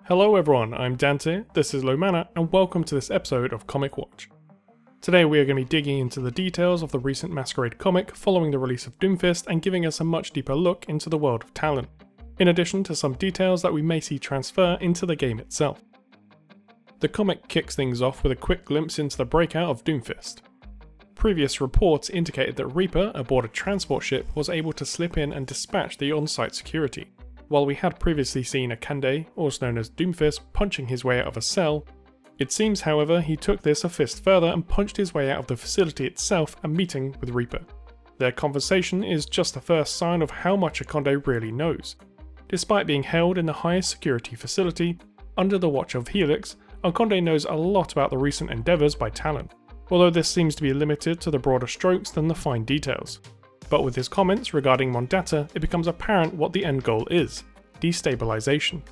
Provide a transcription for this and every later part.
Hello everyone, I'm Dante, this is Lomana, and welcome to this episode of Comic Watch. Today we are going to be digging into the details of the recent Masquerade Comic following the release of Doomfist and giving us a much deeper look into the world of Talon, in addition to some details that we may see transfer into the game itself. The comic kicks things off with a quick glimpse into the breakout of Doomfist. Previous reports indicated that Reaper aboard a transport ship was able to slip in and dispatch the on-site security. While we had previously seen Akande, also known as Doomfist, punching his way out of a cell, it seems however he took this a fist further and punched his way out of the facility itself and meeting with Reaper. Their conversation is just the first sign of how much Akande really knows. Despite being held in the highest security facility, under the watch of Helix, Akande knows a lot about the recent endeavours by Talon, although this seems to be limited to the broader strokes than the fine details. But with his comments regarding Mondata, it becomes apparent what the end goal is: destabilization.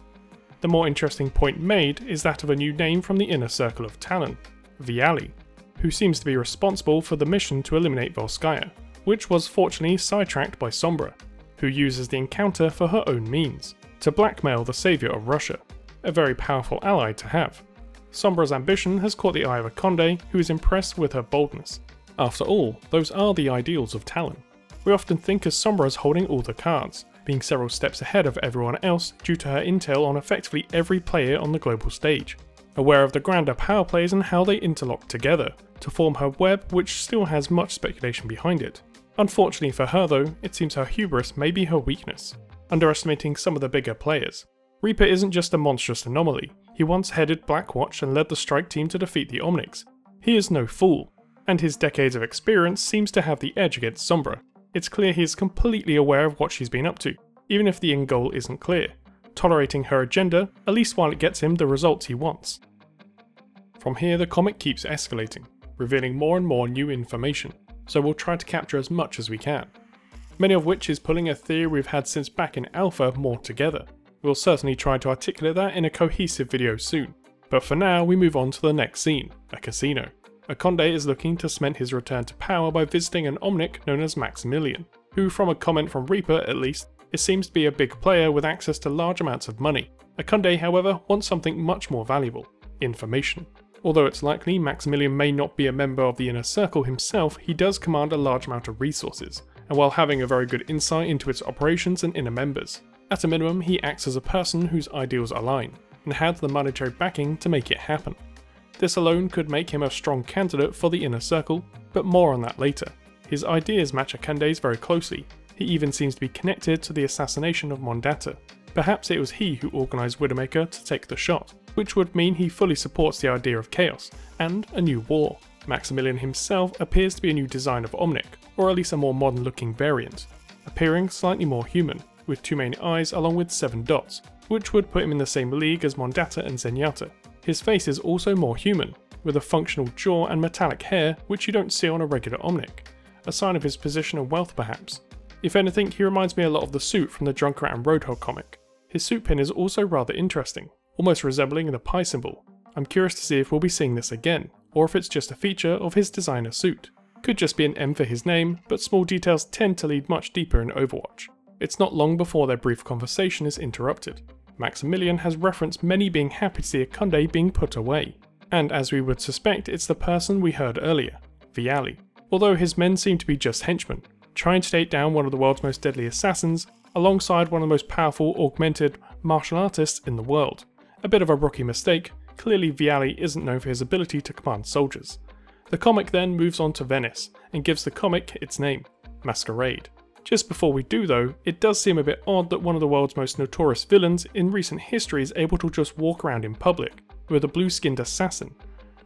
The more interesting point made is that of a new name from the inner circle of Talon, Viali, who seems to be responsible for the mission to eliminate Volskaya, which was fortunately sidetracked by Sombra, who uses the encounter for her own means, to blackmail the saviour of Russia, a very powerful ally to have. Sombra's ambition has caught the eye of Akande, who is impressed with her boldness. After all, those are the ideals of Talon. We often think of Sombra as holding all the cards, being several steps ahead of everyone else due to her intel on effectively every player on the global stage, aware of the grander power plays and how they interlock together, to form her web, which still has much speculation behind it. Unfortunately for her though, it seems her hubris may be her weakness, underestimating some of the bigger players. Reaper isn't just a monstrous anomaly, he once headed Blackwatch and led the strike team to defeat the Omnics. He is no fool, and his decades of experience seems to have the edge against Sombra. It's clear he is completely aware of what she's been up to, even if the end goal isn't clear, tolerating her agenda, at least while it gets him the results he wants. From here the comic keeps escalating, revealing more and more new information, so we'll try to capture as much as we can. Many of which is pulling a theory we've had since back in Alpha more together. We'll certainly try to articulate that in a cohesive video soon, but for now we move on to the next scene, a casino. Akande is looking to cement his return to power by visiting an Omnic known as Maximilian, who from a comment from Reaper at least, it seems to be a big player with access to large amounts of money. Akande however wants something much more valuable: information. Although it's likely Maximilian may not be a member of the inner circle himself, he does command a large amount of resources, and while having a very good insight into its operations and inner members. At a minimum, he acts as a person whose ideals align, and has the monetary backing to make it happen. This alone could make him a strong candidate for the inner circle, but more on that later. His ideas match Akande's very closely. He even seems to be connected to the assassination of Mondata. Perhaps it was he who organised Widowmaker to take the shot, which would mean he fully supports the idea of chaos, and a new war. Maximilian himself appears to be a new design of Omnic, or at least a more modern looking variant, appearing slightly more human, with 2 main eyes along with 7 dots, which would put him in the same league as Mondata and Zenyatta. His face is also more human, with a functional jaw and metallic hair which you don't see on a regular Omnic, a sign of his position and wealth perhaps. If anything, he reminds me a lot of the suit from the Junkrat and Roadhog comic. His suit pin is also rather interesting, almost resembling the pi symbol. I'm curious to see if we'll be seeing this again, or if it's just a feature of his designer suit. Could just be an M for his name, but small details tend to lead much deeper in Overwatch. It's not long before their brief conversation is interrupted. Maximilian has referenced many being happy to see Akande being put away, and as we would suspect it's the person we heard earlier, Viali, although his men seem to be just henchmen, trying to take down one of the world's most deadly assassins, alongside one of the most powerful augmented martial artists in the world. A bit of a rookie mistake, clearly Viali isn't known for his ability to command soldiers. The comic then moves on to Venice, and gives the comic its name, Masquerade. Just before we do though, it does seem a bit odd that one of the world's most notorious villains in recent history is able to just walk around in public, with a blue-skinned assassin.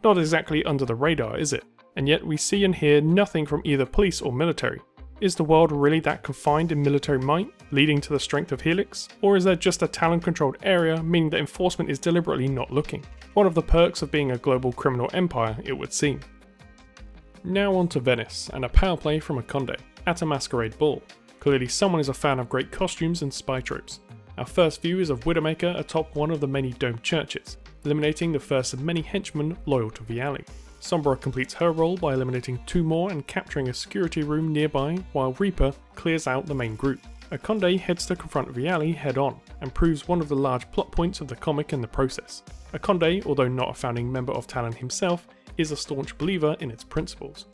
Not exactly under the radar, is it? And yet we see and hear nothing from either police or military. Is the world really that confined in military might, leading to the strength of Helix? Or is there just a Talon-controlled area, meaning that enforcement is deliberately not looking? One of the perks of being a global criminal empire, it would seem. Now on to Venice, and a power play from Akande at a masquerade ball. Clearly someone is a fan of great costumes and spy tropes. Our first view is of Widowmaker atop one of the many domed churches, eliminating the first of many henchmen loyal to Viali. Sombra completes her role by eliminating 2 more and capturing a security room nearby, while Reaper clears out the main group. Akonde heads to confront Viali head on, and proves one of the large plot points of the comic in the process. Akonde, although not a founding member of Talon himself, is a staunch believer in its principles.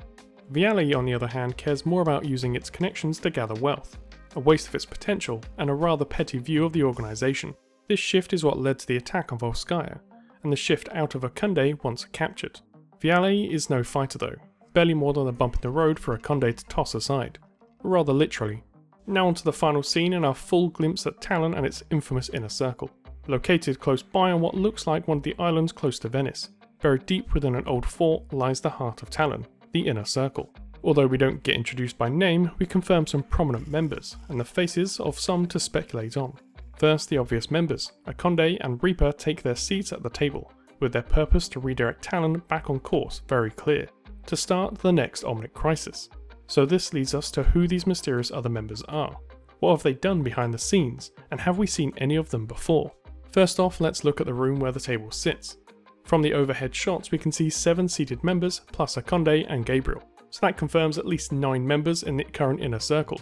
Viali, on the other hand, cares more about using its connections to gather wealth, a waste of its potential, and a rather petty view of the organisation. This shift is what led to the attack on Volskaya, and the shift out of Akonde once captured. Viali is no fighter though, barely more than a bump in the road for Akonde to toss aside, rather literally. Now onto the final scene and our full glimpse at Talon and its infamous inner circle. Located close by on what looks like one of the islands close to Venice, buried deep within an old fort lies the heart of Talon, the inner circle. Although we don't get introduced by name, we confirm some prominent members, and the faces of some to speculate on. First, the obvious members. Akonde and Reaper take their seats at the table, with their purpose to redirect Talon back on course very clear, to start the next Omnic crisis. So this leads us to who these mysterious other members are. What have they done behind the scenes, and have we seen any of them before? First off, let's look at the room where the table sits. From the overhead shots we can see 7 seated members plus Akonde and Gabriel, so that confirms at least 9 members in the current inner circle.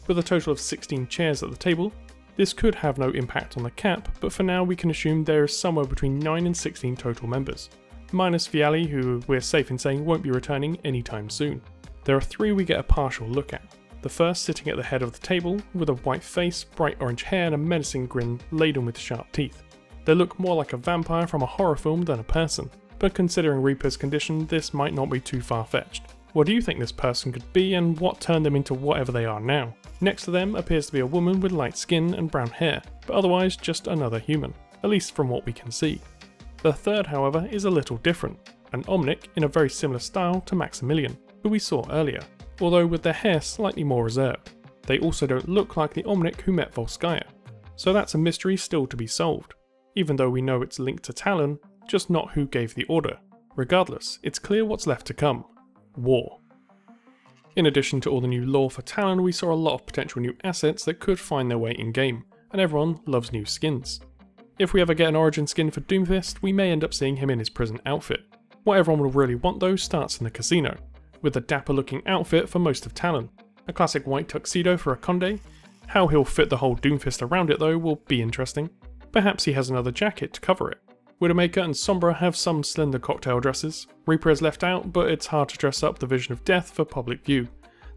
With a total of 16 chairs at the table, this could have no impact on the cap, but for now we can assume there is somewhere between 9 and 16 total members, minus Viali, who we're safe in saying won't be returning anytime soon. There are 3 we get a partial look at. The first sitting at the head of the table, with a white face, bright orange hair and a menacing grin laden with sharp teeth. They look more like a vampire from a horror film than a person, but considering Reaper's condition this might not be too far-fetched. What do you think this person could be, and what turned them into whatever they are now? Next to them appears to be a woman with light skin and brown hair, but otherwise just another human, at least from what we can see. The third, however, is a little different, an Omnic in a very similar style to Maximilian, who we saw earlier, although with their hair slightly more reserved. They also don't look like the Omnic who met Volskaya, so that's a mystery still to be solved, even though we know it's linked to Talon, just not who gave the order. Regardless, it's clear what's left to come. War. In addition to all the new lore for Talon, we saw a lot of potential new assets that could find their way in-game, and everyone loves new skins. If we ever get an origin skin for Doomfist, we may end up seeing him in his prison outfit. What everyone will really want though starts in the casino, with a dapper looking outfit for most of Talon, a classic white tuxedo for Akonde. How he'll fit the whole Doomfist around it though will be interesting. Perhaps he has another jacket to cover it. Widowmaker and Sombra have some slender cocktail dresses. Reaper is left out, but it's hard to dress up the Vision of Death for public view.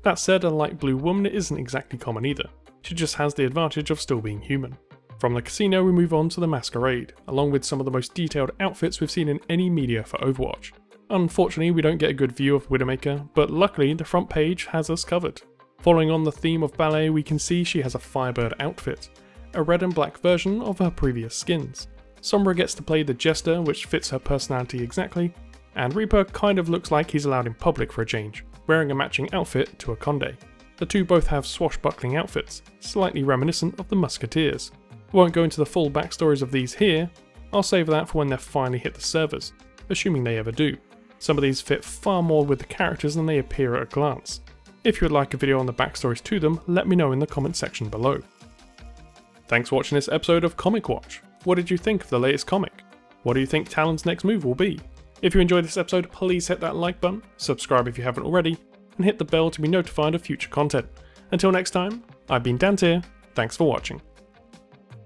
That said, a light blue woman isn't exactly common either. She just has the advantage of still being human. From the casino we move on to the Masquerade, along with some of the most detailed outfits we've seen in any media for Overwatch. Unfortunately we don't get a good view of Widowmaker, but luckily the front page has us covered. Following on the theme of ballet, we can see she has a Firebird outfit, a red and black version of her previous skins. Sombra gets to play the Jester, which fits her personality exactly, and Reaper kind of looks like he's allowed in public for a change, wearing a matching outfit to Akonde. The two both have swashbuckling outfits, slightly reminiscent of the Musketeers. Won't go into the full backstories of these here, I'll save that for when they finally hit the servers, assuming they ever do. Some of these fit far more with the characters than they appear at a glance. If you would like a video on the backstories to them, let me know in the comment section below. Thanks for watching this episode of Comic Watch. What did you think of the latest comic? What do you think Talon's next move will be? If you enjoyed this episode, please hit that like button, subscribe if you haven't already, and hit the bell to be notified of future content. Until next time, I've been Dante, thanks for watching.